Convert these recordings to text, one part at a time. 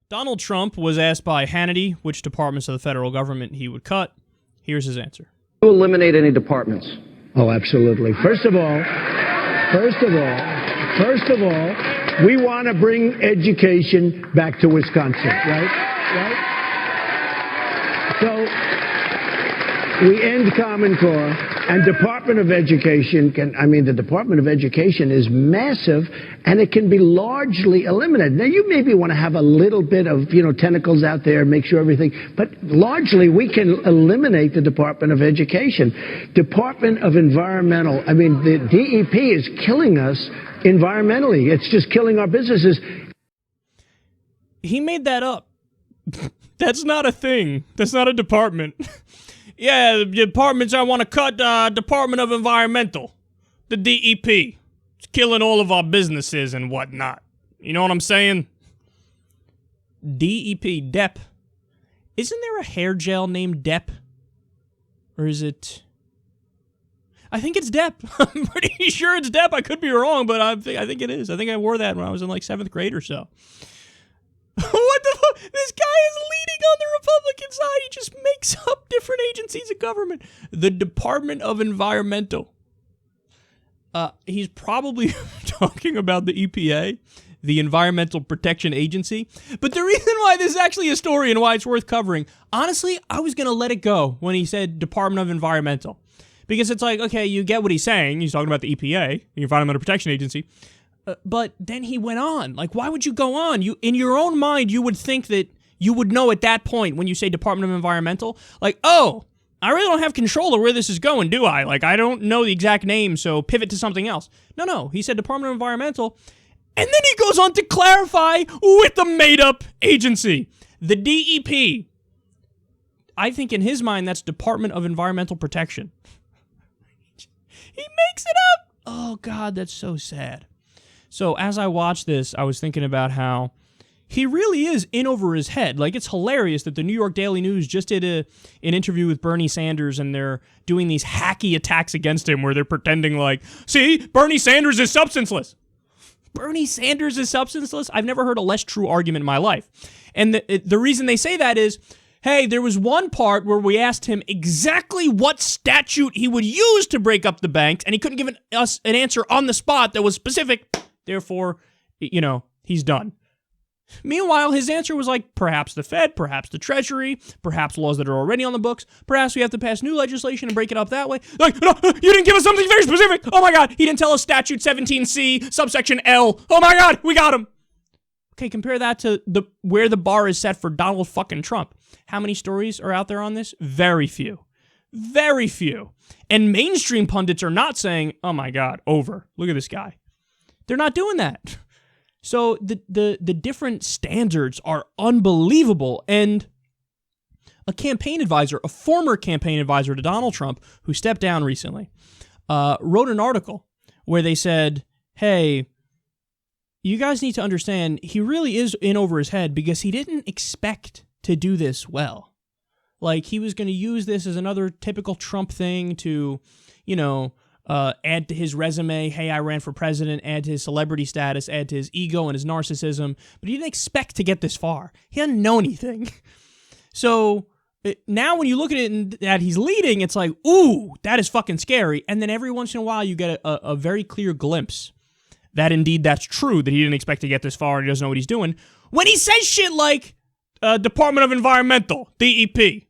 Donald Trump was asked by Hannity which departments of the federal government he would cut. Here's his answer. To eliminate any departments. Oh, absolutely. First of all, we want to bring education back to Wisconsin, right? So we end Common Core, and Department of Education the Department of Education is massive, and it can be largely eliminated. Now, you maybe want to have a little bit of, tentacles out there, make sure everything, but largely we can eliminate the Department of Education. Department of Environmental, the DEP is killing us environmentally. It's just killing our businesses. He made that up. That's not a thing. That's not a department. Yeah, the departments I want to cut, Department of Environmental, the DEP. It's killing all of our businesses and whatnot. You know what I'm saying? DEP, DEP. Isn't there a hair gel named DEP? Or is it... I think it's DEP. I'm pretty sure it's DEP. I could be wrong, but I think it is. I think I wore that when I was in like 7th grade or so. What the fuck? This guy is leading on the Republican side. He just makes up different agencies of government. The Department of Environmental. He's probably talking about the EPA, the Environmental Protection Agency. But the reason why this is actually a story and why it's worth covering, honestly, I was going to let it go when he said Department of Environmental. Because it's like, okay, you get what he's saying. He's talking about the EPA, the Environmental Protection Agency. But then he went on. Like, why would you go on? In your own mind, you would think that you would know at that point when you say Department of Environmental, like, oh, I really don't have control of where this is going, do I? Like, I don't know the exact name, so pivot to something else. No, he said Department of Environmental, and then he goes on to clarify with the made-up agency, the DEP. I think in his mind, that's Department of Environmental Protection. He makes it up! Oh, God, that's so sad. So as I watched this, I was thinking about how he really is in over his head. Like, it's hilarious that the New York Daily News just did an interview with Bernie Sanders, and they're doing these hacky attacks against him where they're pretending like, see, Bernie Sanders is substanceless. Bernie Sanders is substanceless? I've never heard a less true argument in my life. And the reason they say that is, hey, there was one part where we asked him exactly what statute he would use to break up the banks, and he couldn't give us an answer on the spot that was specific. Therefore, he's done. Meanwhile, his answer was like, perhaps the Fed, perhaps the Treasury, perhaps laws that are already on the books, perhaps we have to pass new legislation and break it up that way. Like, no, you didn't give us something very specific. Oh my God, he didn't tell us statute 17C, subsection L. Oh my God, we got him. Okay, compare that to where the bar is set for Donald fucking Trump. How many stories are out there on this? Very few. Very few. And mainstream pundits are not saying, oh my God, over. Look at this guy. They're not doing that. So the different standards are unbelievable. And a campaign advisor, a former campaign advisor to Donald Trump, who stepped down recently, wrote an article where they said, hey, you guys need to understand, he really is in over his head because he didn't expect to do this well. Like, he was going to use this as another typical Trump thing to, add to his resume, hey, I ran for president, add to his celebrity status, add to his ego and his narcissism, but he didn't expect to get this far. He didn't know anything. So now when you look at it and that he's leading, it's like, ooh, that is fucking scary. And then every once in a while you get a very clear glimpse that indeed that's true, that he didn't expect to get this far and he doesn't know what he's doing. When he says shit like, Department of Environmental, DEP.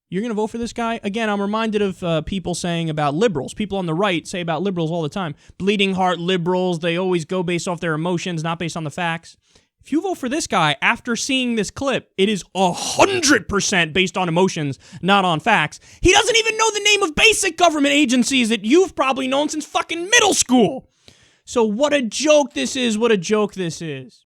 You're going to vote for this guy? Again, I'm reminded of people saying about liberals. People on the right say about liberals all the time. Bleeding heart liberals, they always go based off their emotions, not based on the facts. If you vote for this guy after seeing this clip, it is 100% based on emotions, not on facts. He doesn't even know the name of basic government agencies that you've probably known since fucking middle school. So what a joke this is, what a joke this is.